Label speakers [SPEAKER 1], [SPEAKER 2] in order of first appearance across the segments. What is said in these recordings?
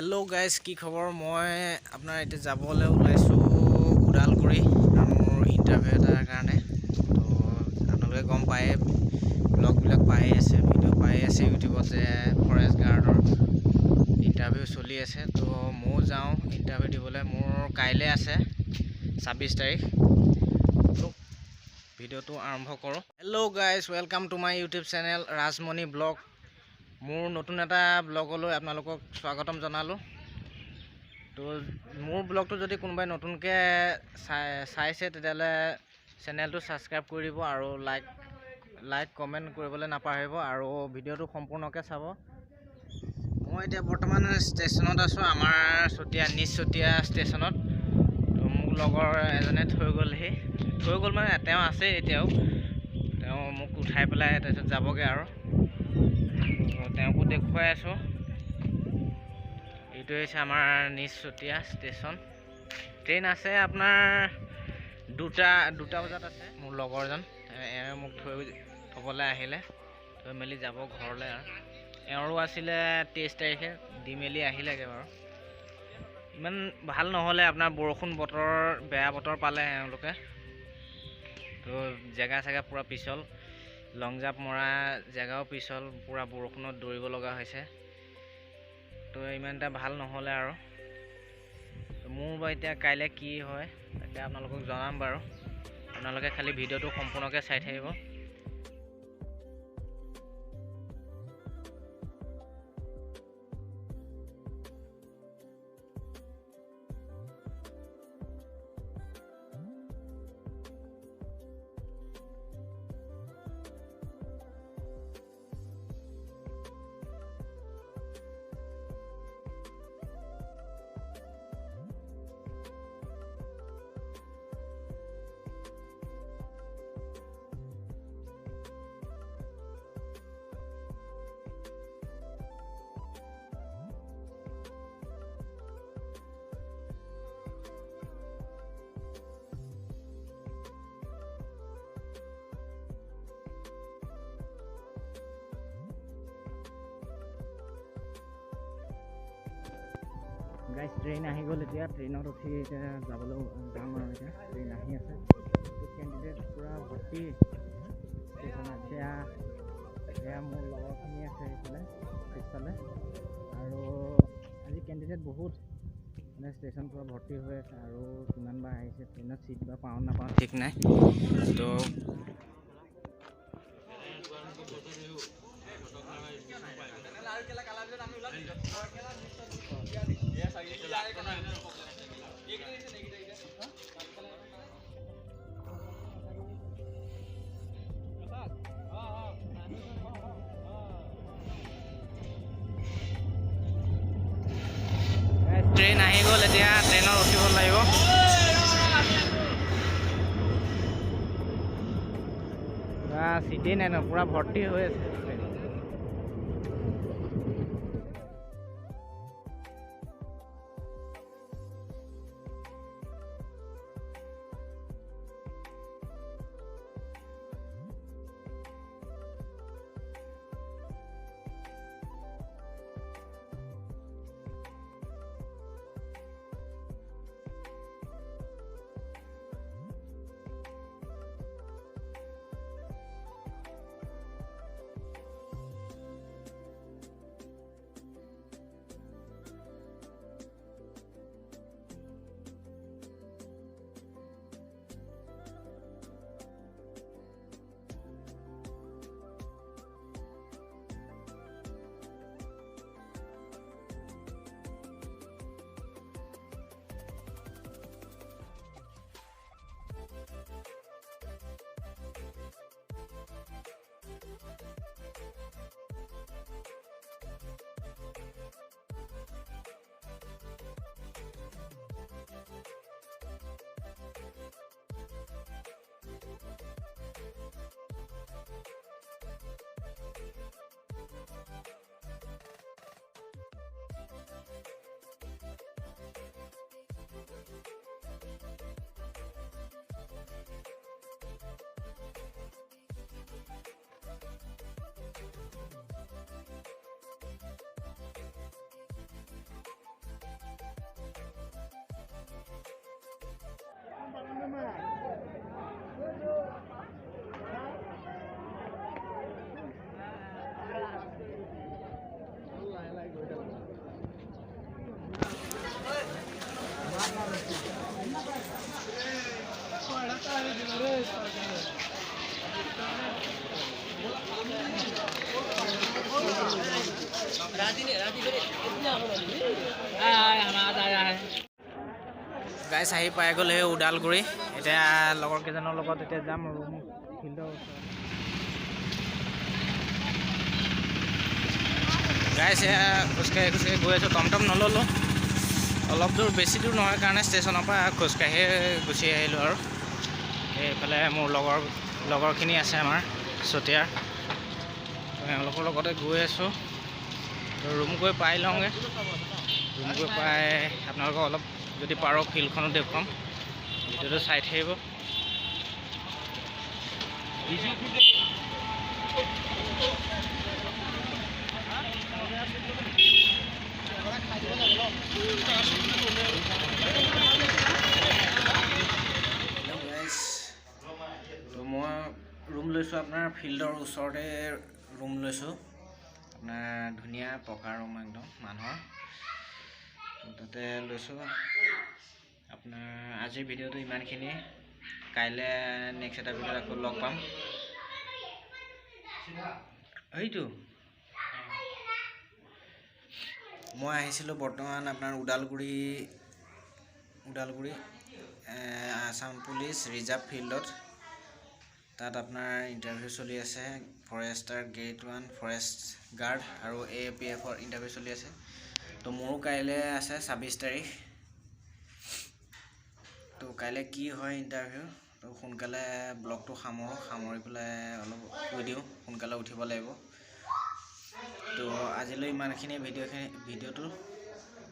[SPEAKER 1] hello guys की खबर मैं अपना इतना जाबले ओलाइছো उदालगुৰি মোৰ ইন্টাৰভিউ এটাৰ কাৰণে তো আপোনালোকে গম পায় ব্লগ বিলাক পাই আছে ভিডিও পাই আছে ইউটিউবত যে ফৰেষ্ট গাৰ্ডৰ ইন্টাৰভিউ চলি আছে তো মই যাওঁ ইন্টাৰভিউ দিবলৈ মোৰ কাইলে আছে 26 তাৰিখ তো ভিডিওটো আৰম্ভ কৰোঁ hello guys welcome to my YouTube channel Rajmani blog মোৰ নতুন এটা ব্লগলৈ আপোনালোকক স্বাগতম জনালোঁ তো মোৰ ব্লগটো যদি কোনোবাই নতুনকৈ চাইছে তেতিয়াহ'লে চেনেলটো ছাবস্ক্ৰাইব কৰি দিব আৰু লাইক কমেণ্ট কৰিবলৈ নাপাহৰিব আৰু ভিডিওটো সম্পূৰ্ণকৈ চাব মই এতিয়া বৰ্তমান ষ্টেচনত আছোঁ আমাৰ নিজ চতিয়া ষ্টেচনত তো মোক লগৰ এজনে থৈ গ'ল মানে তেওঁ আছে এতিয়াও তেওঁ মোক উঠাই পেলাই তাৰপিছত যাবগৈ আৰু তেওঁকো দেখুৱাই আছোঁ এইটো হৈছে আমাৰ নিজ চতিয়া ষ্টেচন ট্ৰেইন আছে আপোনাৰ দুটা বজাত আছে মোৰ লগৰজন মোক থ'বলৈ আহিলে থৈ মেলি যাব ঘৰলৈ আৰু এওঁৰো আছিলে 23 তাৰিখে দি মেলি আহিলেগৈ বাৰু ইমান ভাল নহ'লে আপোনাৰ বেয়া বতৰ পালে এওঁলোকে তো জেগা পূৰা পিছল লং জাম্প মৰা জেগাও পিছল পূৰা বৰষুণত দৌৰিব লগা হৈছে তো ইমান এটা ভাল নহ'লে আৰু মোৰ বা এতিয়া কাইলৈ কি হয় তাকে আপোনালোকক জনাম বাৰু আপোনালোকে খালি ভিডিওটো সম্পূৰ্ণকৈ চাই থাকিব গাইস ট্ৰেইন আহি গ'ল এতিয়া ট্ৰেইনত উঠি এতিয়া যাবলৈ যাম আৰু এতিয়া ট্ৰেইন আহি আছে কেণ্ডিডেট পূৰা ভৰ্তি ষ্টেচনত এতিয়া মোৰ লগৰখিনি আছে এইফালে পিছফালে আৰু আজি কেণ্ডিডেট বহুত মানে ষ্টেচন পূৰা ভৰ্তি হৈ আছে আৰু কিমান বাৰ আহিছে ট্ৰেইনত চিট বা পাওঁ নাপাওঁ ঠিক নাই তো ট্ৰেইন আহি গ'ল এতিয়া ট্ৰেইনত উঠিব লাগিব চিটেই নাই ন পূৰা ভৰ্তি হৈ আছে গাইছ আহি পাই গ'লে ওদালগুৰি এতিয়া লগৰ কেইজনৰ লগত এতিয়া যাম ৰুম ফিল্ডৰ ওচৰত গাইছ খোজকাঢ়ি গৈ আছোঁ টমটম নল'লোঁ অলপ দূৰ বেছি দূৰ নহয় কাৰণে ষ্টেচনৰ পৰা খোজকাঢ়ি গুচি আহিলোঁ আৰু এইফালে মোৰ লগৰখিনি আছে আমাৰ চতিয়াৰ তেওঁলোকৰ লগতে গৈ আছোঁ ৰুম গৈ পাই লওঁগৈ ৰুম গৈ পাই আপোনালোকক অলপ যদি পাৰোঁ ফিল্ডখনো দেখুৱাম ভিডিঅ'টো চাই থাকিব তো মই ৰুম লৈছোঁ আপোনাৰ ফিল্ডৰ ওচৰতে ৰুম লৈছোঁ আপোনাৰ ধুনীয়া পকা ৰুম একদম মানুহৰ তাতে লৈছোঁ আপোনাৰ আজিৰ ভিডিঅ'টো ইমানখিনিয়ে কাইলৈ নেক্সট এটা ভিডিঅ'ত আকৌ লগ পাম এইটো মই আহিছিলোঁ বৰ্তমান আপোনাৰ ওদালগুৰি আসাম পুলিচ ৰিজাৰ্ভ ফিল্ডত তাত আপোনাৰ ইণ্টাৰভিউ চলি আছে ফৰেষ্টাৰ গ্ৰেড 1 ফৰেষ্ট গাৰ্ড আৰু AAPFৰ ইণ্টাৰভিউ চলি আছে তো মোৰো কাইলৈ আছে 26 তাৰিখ তো কাইলৈ কি হয় ইণ্টাৰভিউ তো সোনকালে ব্লগটো সামৰি পেলাই অলপ কৈ দিওঁ সোনকালে উঠিব লাগিব তো আজিলৈ ইমানখিনি ভিডিঅ'টো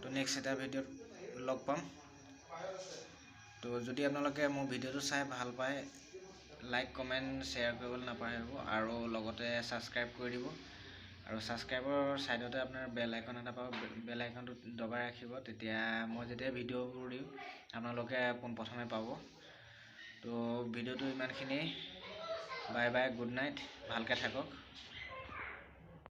[SPEAKER 1] তো নেক্সট এটা ভিডিঅ'ত লগ পাম তো যদি আপোনালোকে মোৰ ভিডিঅ'টো চাই ভাল পায় লাইক কমেণ্ট শ্বেয়াৰ কৰিবলৈ নাপাহৰিব আৰু লগতে ছাবস্ক্ৰাইব কৰি দিব আৰু ছাবস্ক্ৰাইবৰ ছাইডতে আপোনাৰ বেল আইকন এটা পাব বেল আইকনটো দবাই ৰাখিব তেতিয়া মই যেতিয়া ভিডিঅ'বোৰ দিওঁ আপোনালোকে পোনপ্ৰথমে পাব তো ভিডিঅ'টো ইমানখিনি বাই বাই গুড নাইট ভালকৈ থাকক